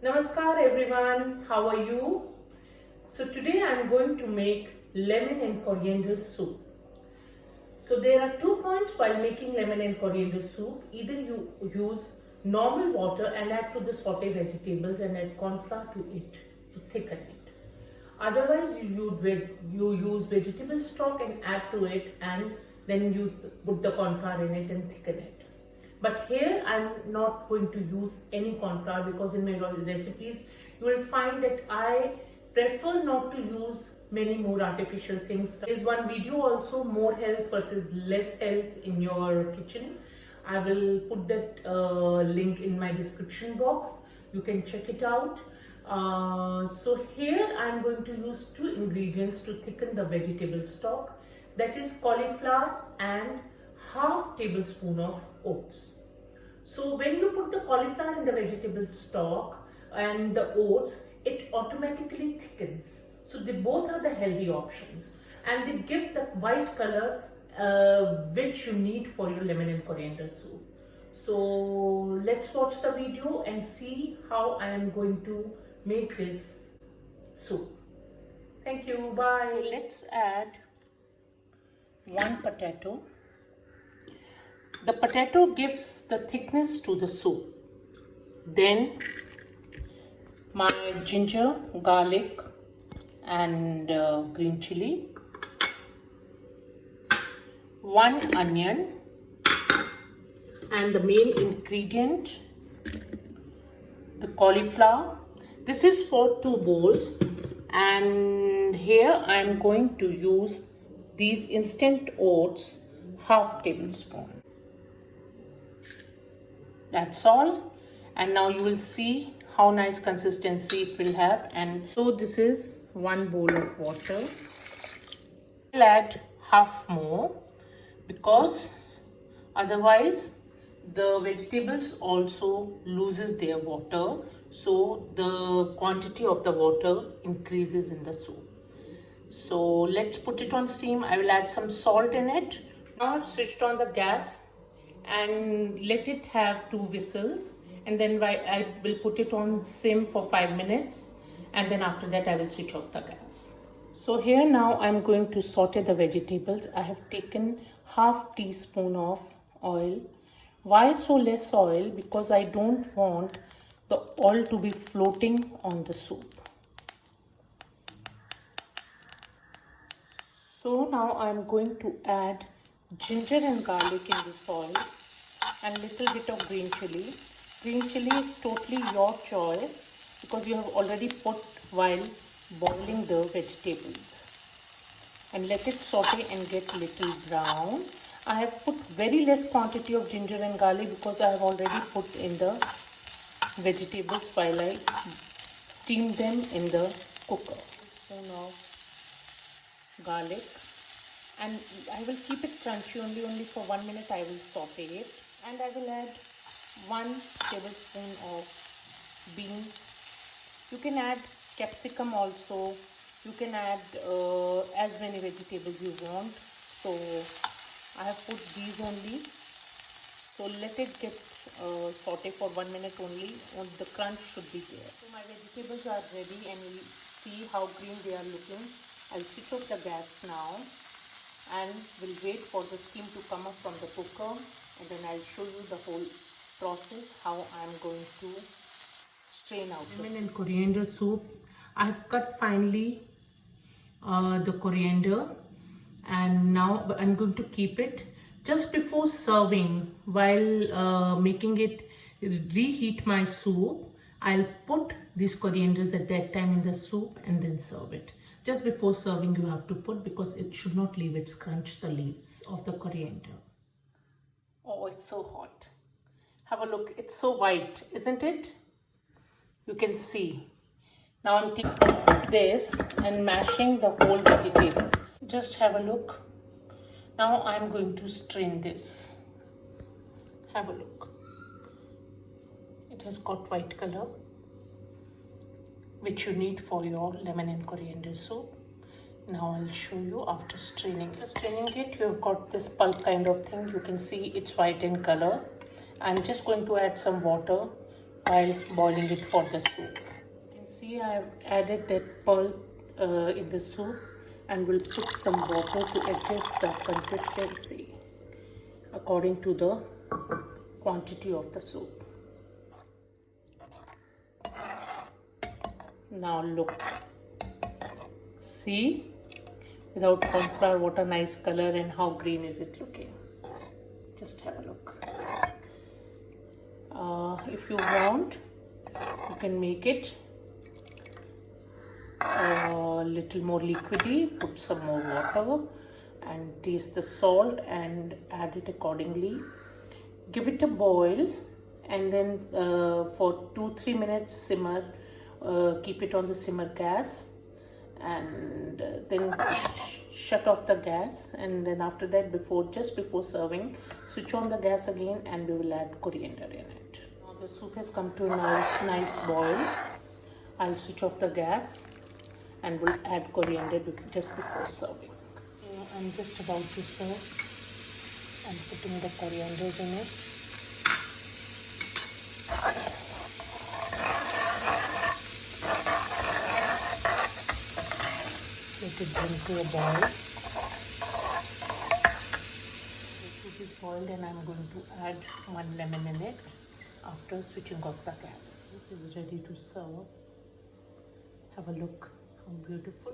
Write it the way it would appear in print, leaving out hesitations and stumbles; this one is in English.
Namaskar everyone, how are you? So today I am going to make lemon and coriander soup. So there are 2 points while making lemon and coriander soup. Either you use normal water and add to the sauté vegetables and add corn flour to it to thicken it. Otherwise you use vegetable stock and add to it, and then you put the corn flour in it and thicken it. But here I'm not going to use any corn flour because in my recipes you will find that I prefer not to use many more artificial things. There is one video also, more health versus less health in your kitchen. I will put that link in my description box. You can check it out. So here I am going to use 2 ingredients to thicken the vegetable stock, that is cauliflower and half tablespoon of oats. So when you put the cauliflower in the vegetable stock and the oats, it automatically thickens. So they both are the healthy options and they give the white color which you need for your lemon and coriander soup. So let's watch the video and see how I am going to make this soup. Thank you. Bye. So let's add 1 potato. The potato gives the thickness to the soup. Then my ginger, garlic and green chili, 1 onion, and the main ingredient, the cauliflower. This is for 2 bowls, and here I am going to use these instant oats, half tablespoon. That's all, and now you will see how nice consistency it will have. And so this is 1 bowl of water. I'll add half more because otherwise the vegetables also loses their water, so the quantity of the water increases in the soup. So let's put it on steam. I will add some salt in it. Now I've switched on the gas and let it have 2 whistles, and then I will put it on sim for 5 minutes, and then after that I will switch off the gas. So here now I'm going to saute the vegetables. I have taken half teaspoon of oil. Why so less oil? Because I don't want the oil to be floating on the soup. So now I'm going to add ginger and garlic in this oil and little bit of green chili. Green chili is totally your choice because you have already put while boiling the vegetables. And let it saute and get little brown. I have put very less quantity of ginger and garlic because I have already put in the vegetables while I steam them in the cooker. Spoon of garlic, and I will keep it crunchy only for 1 minute. I will saute it, and I will add 1 tablespoon of beans. You can add capsicum also. You can add as many vegetables you want. So I have put these only. So let it get saute for 1 minute only. The crunch should be there. So my vegetables are ready, and you see how green they are looking. I'll switch off the gas now and will wait for the steam to come up from the cooker, and then I'll show you the whole process how I'm going to strain out lemon and coriander soup. I've cut finely the coriander, and now I'm going to keep it. Just before serving, while making it reheat my soup, I'll put these corianders at that time in the soup and then serve it. Just before serving you have to put, because it should not leave its crunch, the leaves of the coriander. Oh, it's so hot. Have a look. It's so white, isn't it? You can see. Now I'm taking this and mashing the whole vegetables. Just have a look. Now I'm going to strain this. Have a look. It has got white color, which you need for your lemon and coriander soup. Now I'll show you after straining it. After straining it, you've got this pulp kind of thing. You can see it's white in color. I'm just going to add some water while boiling it for the soup. You can see I have added that pulp in the soup, and will put some water to adjust the consistency according to the quantity of the soup. Now look, see, without corn flour what a nice color, and how green is it looking. Just have a look. If you want, you can make it a little more liquidy, put some more water and taste the salt and add it accordingly. Give it a boil, and then for 2-3 minutes simmer. Keep it on the simmer gas, and then shut off the gas, and then after that, just before serving, switch on the gas again, and we will add coriander in it. Now the soup has come to a nice boil. I'll switch off the gas and will add coriander just before serving. I'm just about to serve. I'm putting the coriander in it. Let it bring to a boil. The soup is boiled, and I'm going to add 1 lemon in it after switching off the gas. It is ready to serve. Have a look, how beautiful.